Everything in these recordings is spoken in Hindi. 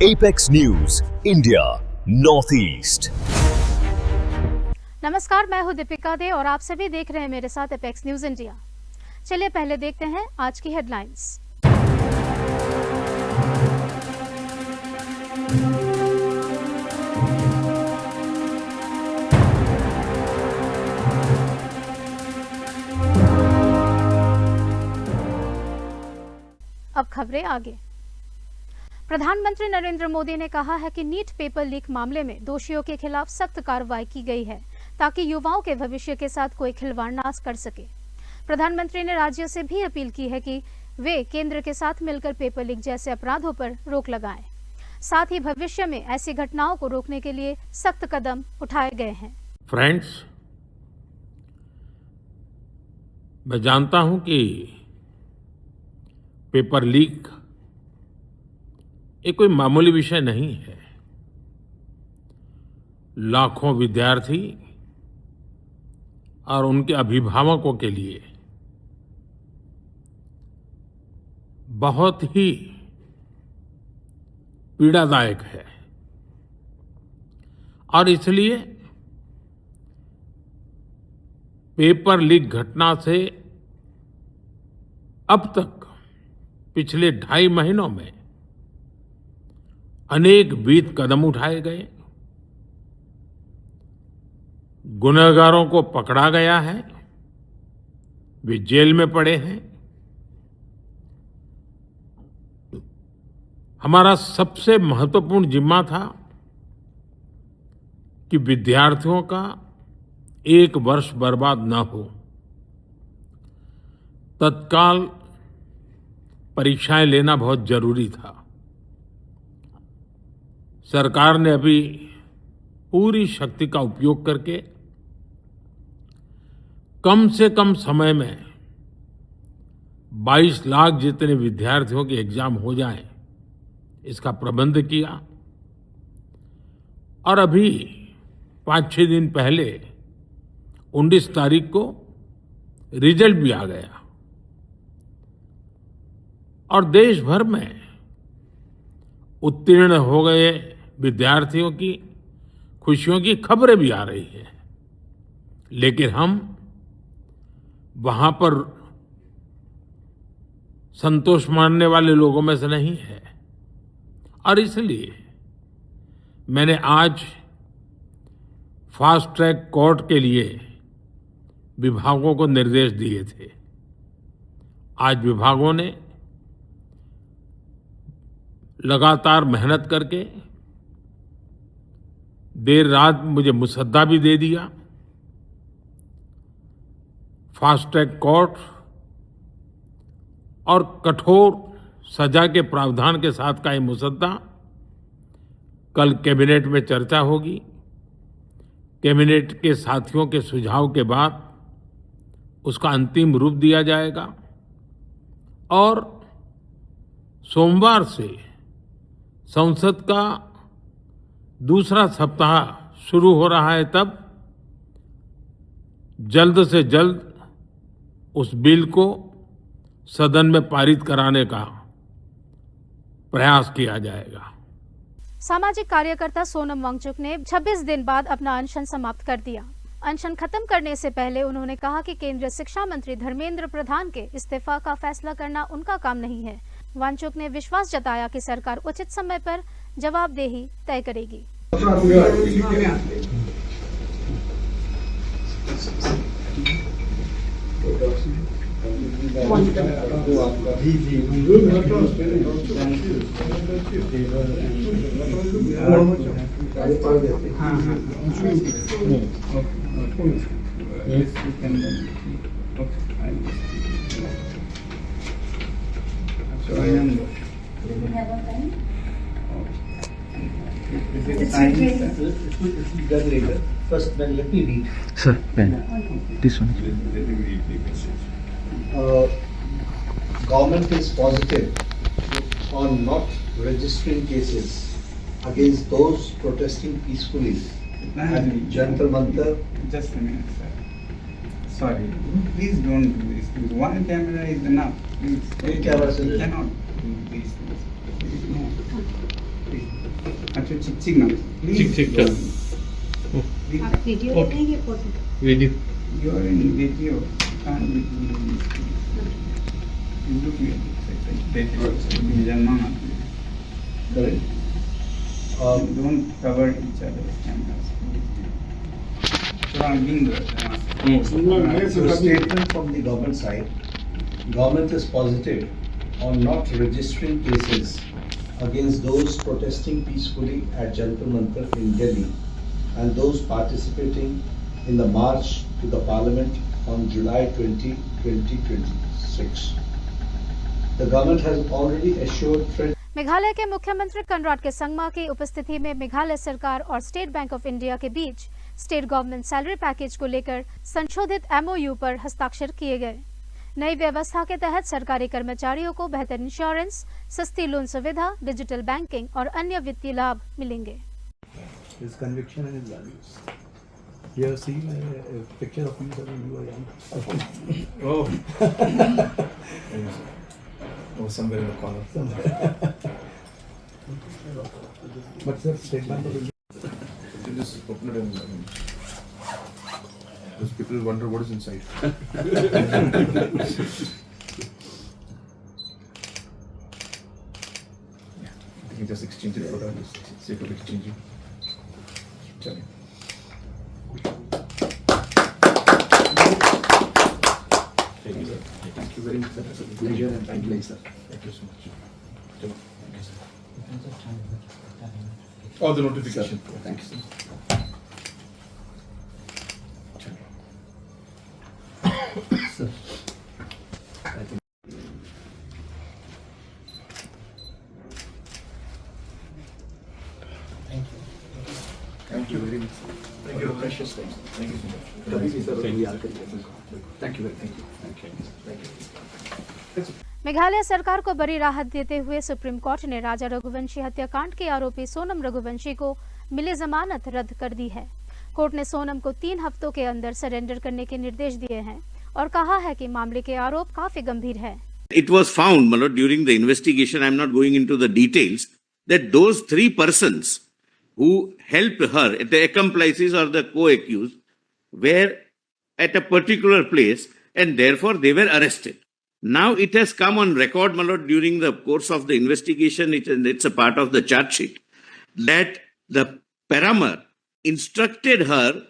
Apex news India north east. नमस्कार, मैं हूं दीपिका दे और आप सभी देख रहे हैं मेरे साथ एपेक्स न्यूज इंडिया। चलिए पहले देखते हैं आज की हेडलाइंस। अब खबरें आगे। प्रधानमंत्री नरेंद्र मोदी ने कहा है कि नीट पेपर लीक मामले में दोषियों के खिलाफ सख्त कार्रवाई की गई है ताकि युवाओं के भविष्य के साथ कोई खिलवाड़ ना कर सके। प्रधानमंत्री ने राज्यों से भी अपील की है कि वे केंद्र के साथ मिलकर पेपर लीक जैसे अपराधों पर रोक लगाएं। साथ ही भविष्य में ऐसी घटनाओं को रोकने के लिए सख्त कदम उठाए गए हैं। फ्रेंड्स, मैं जानता हूं कि पेपर लीक ये कोई मामूली विषय नहीं है। लाखों विद्यार्थी और उनके अभिभावकों के लिए बहुत ही पीड़ादायक है और इसलिए पेपर लीक घटना से अब तक पिछले 2.5 महीनों में अनेक विहित कदम उठाए गए, गुनहगारों को पकड़ा गया है, वे जेल में पड़े हैं। हमारा सबसे महत्वपूर्ण जिम्मा था कि विद्यार्थियों का 1 वर्ष बर्बाद न हो। तत्काल परीक्षाएं लेना बहुत जरूरी था। सरकार ने अभी पूरी शक्ति का उपयोग करके कम से कम समय में 22 लाख जितने विद्यार्थियों के एग्जाम हो जाएं, इसका प्रबंध किया। और अभी 5-6 दिन पहले 19 तारीख को रिजल्ट भी आ गया और देश भर में उत्तीर्ण हो गए विद्यार्थियों की खुशियों की खबरें भी आ रही हैं। लेकिन हम वहां पर संतोष मानने वाले लोगों में से नहीं है और इसलिए मैंने आज फास्ट ट्रैक कोर्ट के लिए विभागों को निर्देश दिए थे। आज विभागों ने लगातार मेहनत करके देर रात मुझे मुसद्दा भी दे दिया। फास्ट ट्रैक कोर्ट और कठोर सजा के प्रावधान के साथ का ये मुसद्दा कल कैबिनेट में चर्चा होगी। कैबिनेट के साथियों के सुझाव के बाद उसका अंतिम रूप दिया जाएगा और सोमवार से संसद का दूसरा सप्ताह शुरू हो रहा है। तब जल्द से जल्द उस बिल को सदन में पारित कराने का प्रयास किया जाएगा। सामाजिक कार्यकर्ता सोनम वांगचुक ने 26 दिन बाद अपना अनशन समाप्त कर दिया। अनशन खत्म करने से पहले उन्होंने कहा कि केंद्रीय शिक्षा मंत्री धर्मेंद्र प्रधान के इस्तीफा का फैसला करना उनका काम नहीं है। वांगचुक ने विश्वास जताया कि सरकार उचित समय पर जवाबदेही तय करेगी। First, then let me read. Sir, pen. This one. Government is positive on not registering cases against those protesting peacefully at Jantar Mantar. Just a minute, sir. Sorry. Please don't do this. One camera is enough. Please. One camera is We enough. cannot do these things. No. Please. अच्छा चिक ना चिक का वीडियो लेंगे photo video You are in video. Can't be. You look weird. Correct. Don't cover each other's cameras. Surrounding the. So a statement from the government side. Government is positive on not registering cases against those protesting peacefully at Jantar Mantar in Delhi and those participating in the march to the Parliament on July 20, 2026. The government has already assured friends. Meghalaya के मुख्यमंत्री कनराड के संगमा की उपस्थिति में मेघालय सरकार और स्टेट बैंक ऑफ इंडिया के बीच स्टेट गवर्नमेंट सैलरी पैकेज को लेकर संशोधित MOU पर हस्ताक्षर किए गए। नई व्यवस्था के तहत सरकारी कर्मचारियों को बेहतर इंश्योरेंस, सस्ती लोन सुविधा, डिजिटल बैंकिंग और अन्य वित्तीय लाभ मिलेंगे। His conviction and his values. You have seen a picture of him when you were young. Oh. Oh, somewhere in the corner. But sir, State Bank of India. You just open it and those people wonder what is inside. Yeah, I think just exchange it for the sake of exchanging. Tell me. Thank you, sir. Thank you very much, sir. Pleasure and thank you, sir. Thank you so much. Thank you, sir. Oh, the notification. Thank you, sir. Sir. I think. Thank you very much. Thank you. Precious time. Thank you so much. कभी भी सर अभी याद करिए। Thank you very much. Thank you. Meghalaya सरकार को बड़ी राहत देते हुए सुप्रीम कोर्ट ने राजा रघुवंशी हत्याकांड के आरोपी सोनम रघुवंशी को मिली जमानत रद्द कर दी है। कोर्ट ने सोनम को 3 हफ्तों के अंदर सरेंडर करने के निर्देश दिए हैं और कहा है कि मामले के आरोप काफी गंभीर है। It was found, Malod, during the investigation, I'm not going into the details, that those 3 persons who helped her, the accomplices or the co-accused, were at a particular place and therefore they were arrested. Now it has come on record, Malod, during the course of the investigation, it's a part of the charge sheet, that the paramour instructed her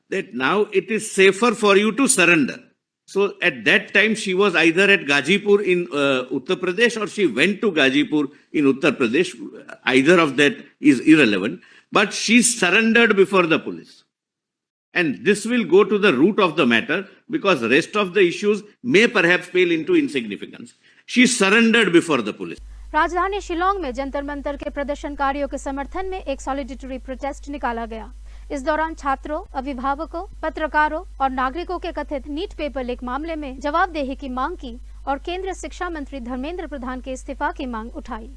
that now it is safer for you to surrender. So at that time, she was either at Gazipur in Uttar Pradesh or she went to Gazipur in Uttar Pradesh. Either of that is irrelevant. But she surrendered before the police. And this will go to the root of the matter because the rest of the issues may perhaps pale into insignificance. She surrendered before the police. राजधानी शिलोंग में जंतर मंतर के प्रदर्शनकारियों के समर्थन में एक सॉलिडेटरी प्रोटेस्ट निकाला गया। इस दौरान छात्रों, अभिभावकों, पत्रकारों और नागरिकों के कथित नीट पेपर लीक मामले में जवाबदेही की मांग की और केंद्रीय शिक्षा मंत्री धर्मेंद्र प्रधान के इस्तीफा की मांग उठाई।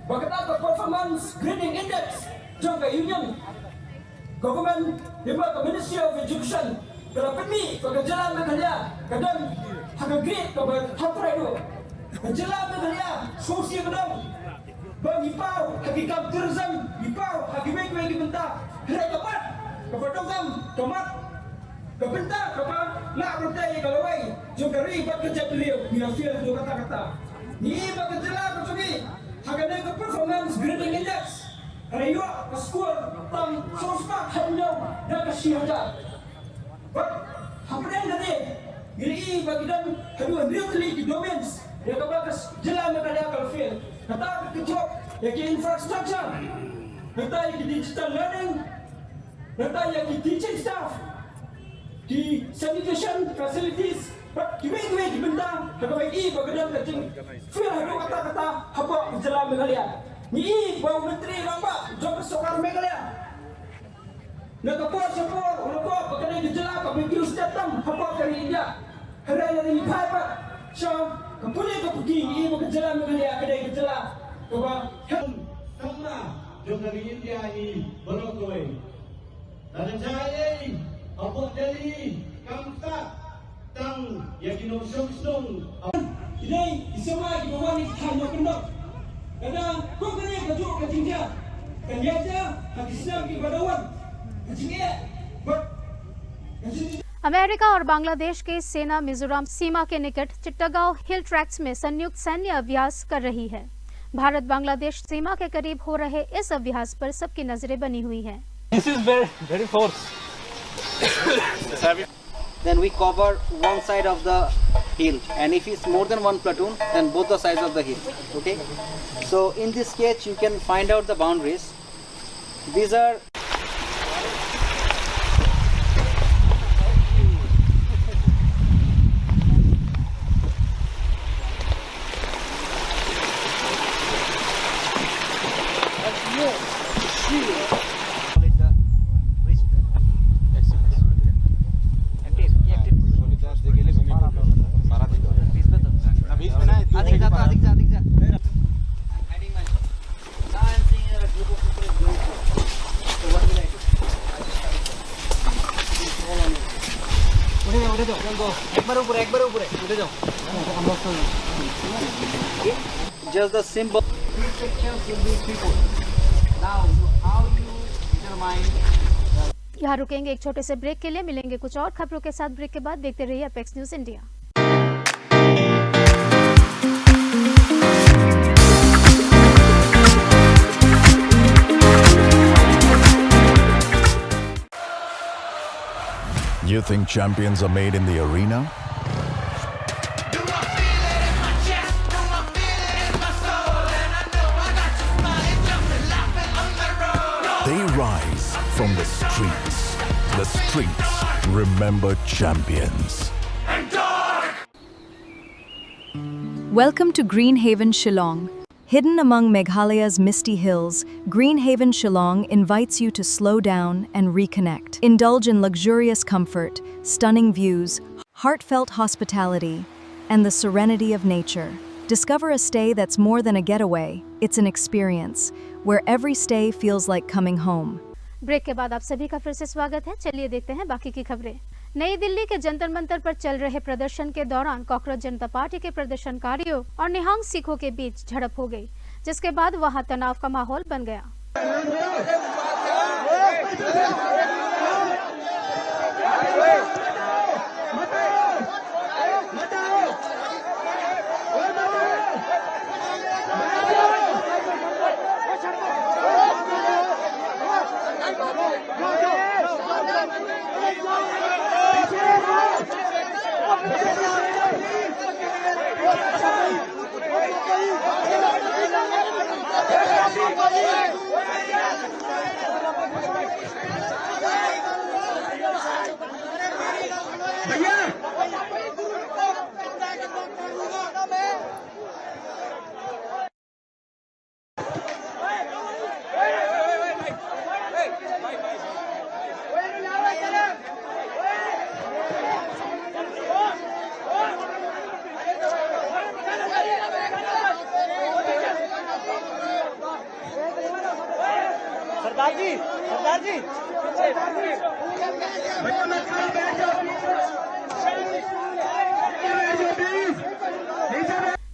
Bagaimana performance grading index trong cái union government di bawah Ministry of Education kalau pergi ke jalan Meghalaya kadang harga grade ke hafra itu jalan Meghalaya sosial kadang bang ipau hakikam tourism ipau hakimai bagi bentar hari keempat kepadam tomat kebentar kepa nak bertai kalau wai jogari buat kerja beliau biasa tu kata-kata ni bagi jalan pergi harga ke performance grading index Rayo ke school tam sosma hanya dah kasih aja. But apa yang tadi? Ini bagi dan kedua really di domains yang kebakas jalan Meghalaya kalau fail. Kata ke job, yang ke infrastructure, kata yang ke digital learning, kata yang ke teaching staff, di sanitation facilities kiwe benda kagawai i bagadan kacing fir hadu kata-kata haba Jela Meghalaya ni i bau menteri lamba job sokar Meghalaya nakapor sapor ulako bagadan Jela ka virus datang haba dari India haraya ni phaipa so kapune ka pugi i bagadan Jela Meghalaya kadai Jela kaba kamna jo dari India ni bolokoi dan jaya apa dari kamta tang yang dinosong-song ini semua di bawah ni tanya kendok kadang kau kena kajuk kacing dia kan dia aja hadisnya की बदौलत कचिंग है बट अमेरिका और बांग्लादेश की सेना मिजोरम सीमा के निकट चिट्टागांव हिल ट्रैक्स में संयुक्त सैन्य अभ्यास कर रही है। भारत बांग्लादेश सीमा के करीब हो रहे इस अभ्यास पर सबकी नजरें बनी हुई हैं। This is very force. Then we cover one side of the hill, and if it's more than one platoon, then both the sides of the hill. Okay. So in this sketch, you can find out the boundaries. These are just the symbol. These sections will be people. Now, how you determine? यहाँ रुकेंगे एक छोटे से ब्रेक के लिए, मिलेंगे कुछ और खबरों के साथ ब्रेक के बाद। देखते रहिए apex news India. You think champions are made in the arena? They rise from the streets. The streets remember champions. Welcome to Greenhaven, Shillong. Hidden among Meghalaya's misty hills, Greenhaven, Shillong invites you to slow down and reconnect. Indulge in luxurious comfort, stunning views, heartfelt hospitality, and the serenity of nature. Discover a stay that's more than a getaway. It's an experience, where every stay feels like coming home. Break के बाद आप सभी का फिर से स्वागत है। चलिए देखते हैं बाकी की खबरें। नई दिल्ली के जंतर मंतर पर चल रहे प्रदर्शन के दौरान कॉकरोच जनता पार्टी के प्रदर्शनकारियों और निहंग सिखों के बीच झड़प हो गई, जिसके बाद वहां तनाव का माहौल बन गया।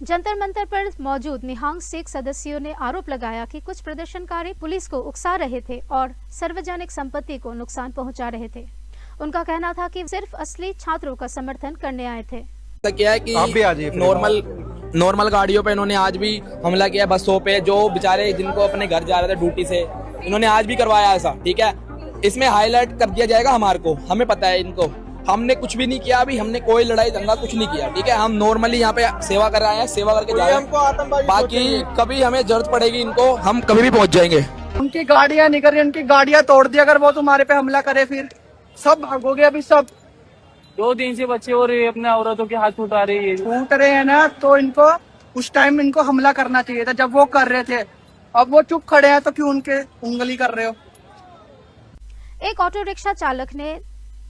जंतर मंतर पर मौजूद निहंग सिख सदस्यों ने आरोप लगाया कि कुछ प्रदर्शनकारी पुलिस को उकसा रहे थे और सार्वजनिक संपत्ति को नुकसान पहुंचा रहे थे। उनका कहना था कि सिर्फ असली छात्रों का समर्थन करने आए थे। क्या है कि नॉर्मल गाड़ियों पे इन्होंने आज भी हमला किया, बसों पे जो बेचारे जिनको अपने घर जा रहे थे ड्यूटी से, इन्होंने आज भी करवाया ऐसा। ठीक है, इसमें हाईलाइट कर दिया जाएगा हमारे को, हमें पता है इनको, हमने कुछ भी नहीं किया, अभी हमने कोई लड़ाई दंगा कुछ नहीं किया। ठीक है, हम नॉर्मली यहाँ पे सेवा कर रहे हैं, सेवा करके जा रहे हैं। बाकी कभी हमें जरूरत पड़ेगी इनको, हम कभी भी पहुँच जाएंगे। उनकी गाड़ियाँ निकल रही, उनकी गाड़ियाँ तोड़ दी, अगर वो तुम्हारे पे हमला करे फिर सब भागोगे। अभी सब 2 दिन से बच्चे और ये अपने औरतों के हाथ उठा रही है। छूट रहे हैं ना, तो इनको उस टाइम इनको हमला करना चाहिए था जब वो कर रहे थे। अब वो चुप खड़े हैं तो क्यों उनके उंगली कर रहे हो। एक ऑटो रिक्शा चालक ने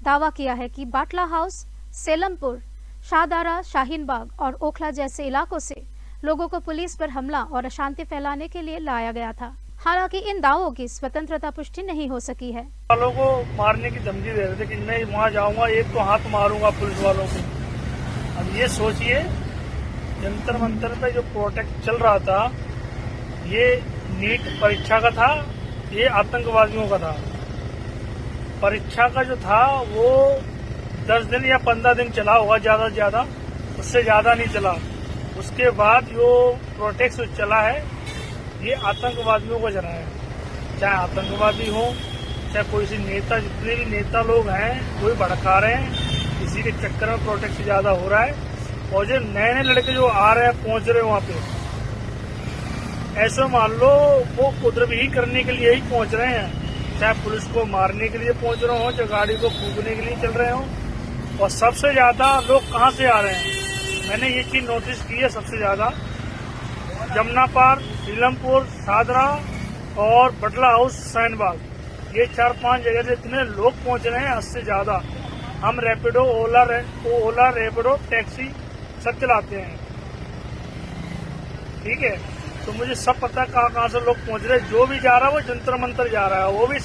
दावा किया है कि बाटला हाउस, सेलमपुर, शाहदारा, शाहीन बाग और ओखला जैसे इलाकों से लोगों को पुलिस पर हमला और अशांति फैलाने के लिए लाया गया था। हालांकि इन दावों की स्वतंत्रता पुष्टि नहीं हो सकी है। वालों को मारने की धमकी दे रहे थे कि मैं वहाँ जाऊंगा, एक तो हाथ मारूंगा पुलिस वालों को। अब ये सोचिए, जंतर मंतर पे जो प्रोटेस्ट चल रहा था, ये नीट परीक्षा का था, ये आतंकवादियों का था। परीक्षा का जो था वो 10 दिन या 15 दिन चला होगा, ज्यादा से ज्यादा, उससे ज्यादा नहीं चला। उसके बाद जो प्रोटेस्ट चला है, ये आतंकवादियों को चला है। चाहे आतंकवादी हो, चाहे कोई सी नेता, जितने भी नेता लोग हैं कोई भड़का रहे हैं, इसी के चक्कर में प्रोटेस्ट ज्यादा हो रहा है। और जो नए नए लड़के जो आ रहे हैं, पहुंच रहे हैं वहाँ पे, ऐसे मान लो वो कुदरती करने के लिए ही पहुंच रहे हैं। चाहे पुलिस को मारने के लिए पहुंच रहे हो, चाहे गाड़ी को फूकने के लिए चल रहे हो। और सबसे ज्यादा लोग कहाँ से आ रहे हैं, मैंने ये चीज नोटिस की है। सबसे ज्यादा जमुना पार्क, सीलमपुर, शाहदरा और बटला हाउस, शाहीनबाग, ये 4-5 जगह से इतने लोग पहुंच रहे हैं, 10 से ज्यादा। हम रैपिडो, ओला रैपिडो, टैक्सी सब चलाते हैं, ठीक है। तो मुझे सब पता है कहाँ से लोग पहुंच रहे हैं। जो भी जा रहा है वो जंतर मंतर जा रहा है, वो भी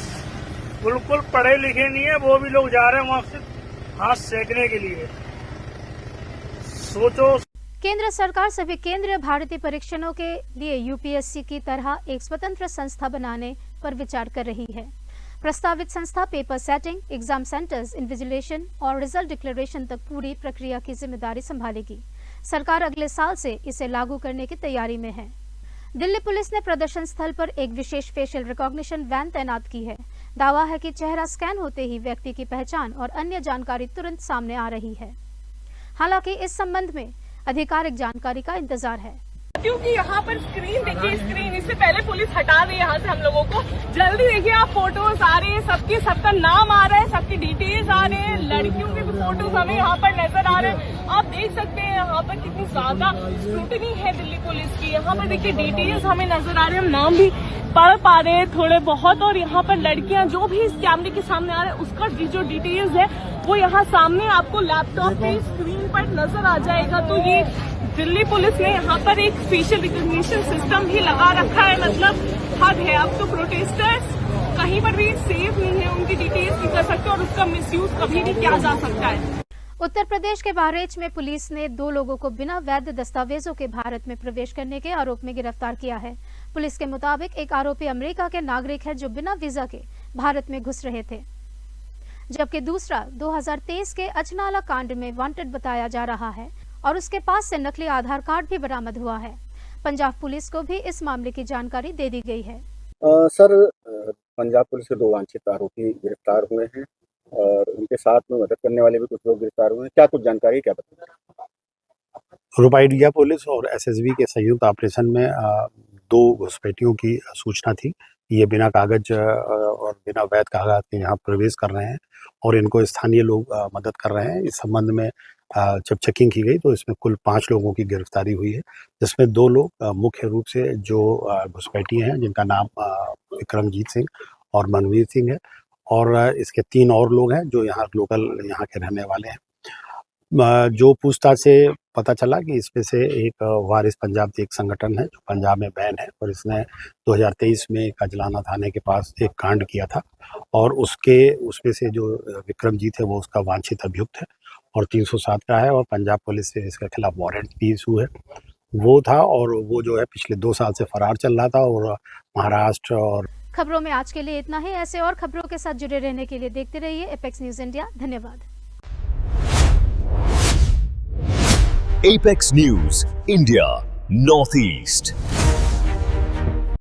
बिल्कुल पढ़े लिखे नहीं है, वो भी लोग जा रहे हैं वहाँ से हाथ सेकने के लिए। सोचो। केंद्र सरकार सभी केंद्रीय भारतीय परीक्षणों के लिए यूपीएससी की तरह एक स्वतंत्र संस्था बनाने पर विचार कर रही है। प्रस्तावित संस्था paper setting, exam centres, invigilation और रिजल्ट डिक्लेरेशन तक पूरी प्रक्रिया की जिम्मेदारी संभालेगी। सरकार अगले साल से इसे लागू करने की तैयारी में है। दिल्ली पुलिस ने प्रदर्शन स्थल पर एक विशेष फेशियल रिकॉग्निशन वैन तैनात की है। दावा है कि चेहरा स्कैन होते ही व्यक्ति की पहचान और अन्य जानकारी तुरंत सामने आ रही है। हालांकि इस संबंध में आधिकारिक जानकारी का इंतजार है। क्योंकि यहाँ पर स्क्रीन देखिए, स्क्रीन इससे पहले पुलिस हटा रही है यहाँ से हम लोगों को। जल्दी देखिए, आप फोटोज आ रहे हैं, सबका नाम आ रहा है, सबकी डिटेल्स आ रहे हैं, लड़कियों के भी फोटोज हमें यहाँ पर नजर आ रहे हैं। आप देख सकते हैं यहाँ पर कितनी ज्यादा स्क्रूटनी है दिल्ली पुलिस की। यहाँ पर देखिए डिटेल्स हमें नजर आ रहे हैं, हम नाम भी पढ़ पा रहे हैं थोड़े बहुत। और यहाँ पर लड़कियां जो भी इस कैमरे के सामने आ रहे हैं, उसका जो डिटेल्स है वो यहाँ सामने आपको लैपटॉप पे स्क्रीन पर नजर आ जाएगा। तो ये दिल्ली पुलिस ने यहाँ पर एक फेशियल रिकॉग्निशन सिस्टम भी लगा रखा है, मतलब हद है। अब तो प्रोटेस्टर्स कहीं पर भी सेफ नहीं है, उनकी डिटेल्स भी कर सकते हैं और उसका मिसयूज कभी भी किया जा सकता है। उत्तर प्रदेश के बहराइच में पुलिस ने 2 लोगों को बिना वैध दस्तावेजों के भारत में प्रवेश करने के आरोप में गिरफ्तार किया है। पुलिस के मुताबिक एक आरोपी अमेरिका के नागरिक है जो बिना वीजा के भारत में घुस रहे थे, जबकि दूसरा 2023 के अचनाला कांड में वांटेड बताया जा रहा है और उसके पास से नकली आधार कार्ड भी बरामद हुआ है। पंजाब पुलिस को भी इस मामले की जानकारी दे दी गई है। सर, पंजाब पुलिस के 2 वांछित आरोपी गिरफ्तार हुए हैं और उनके साथ में मदद करने वाले भी कुछ लोग गिरफ्तार हुए हैं। क्या कुछ जानकारी, क्या बताएं? रुपाइडिया पुलिस और एसएसबी के संयुक्त ऑपरेशन में 2 घुसपैठियों की सूचना थी। ये बिना कागज और बिना वैध कागज के यहाँ प्रवेश कर रहे हैं और इनको स्थानीय लोग मदद कर रहे हैं। इस संबंध में जब चेकिंग की गई तो इसमें कुल 5 लोगों की गिरफ्तारी हुई है, जिसमें 2 लोग मुख्य रूप से जो घुसपैठी हैं, जिनका नाम विक्रमजीत सिंह और मनवीर सिंह है, और इसके 3 और लोग हैं जो यहाँ लोकल यहाँ के रहने वाले हैं। जो पूछताछ से पता चला कि इसमें से एक वारिस पंजाब एक संगठन है जो पंजाब में बैन है और इसने 2023 में कजलाना थाने के पास एक कांड किया था और उसमें से जो विक्रमजीत है वो उसका वांछित अभियुक्त है और 307 का है और पंजाब पुलिस से इसके खिलाफ वारंट भी इशू है। वो था और वो जो है पिछले 2 साल से फरार चल रहा था और महाराष्ट्र और खबरों में आज के लिए इतना ही। ऐसे और खबरों के साथ जुड़े रहने के लिए देखते रहिए एपेक्स न्यूज इंडिया। धन्यवाद। Apex News India Northeast।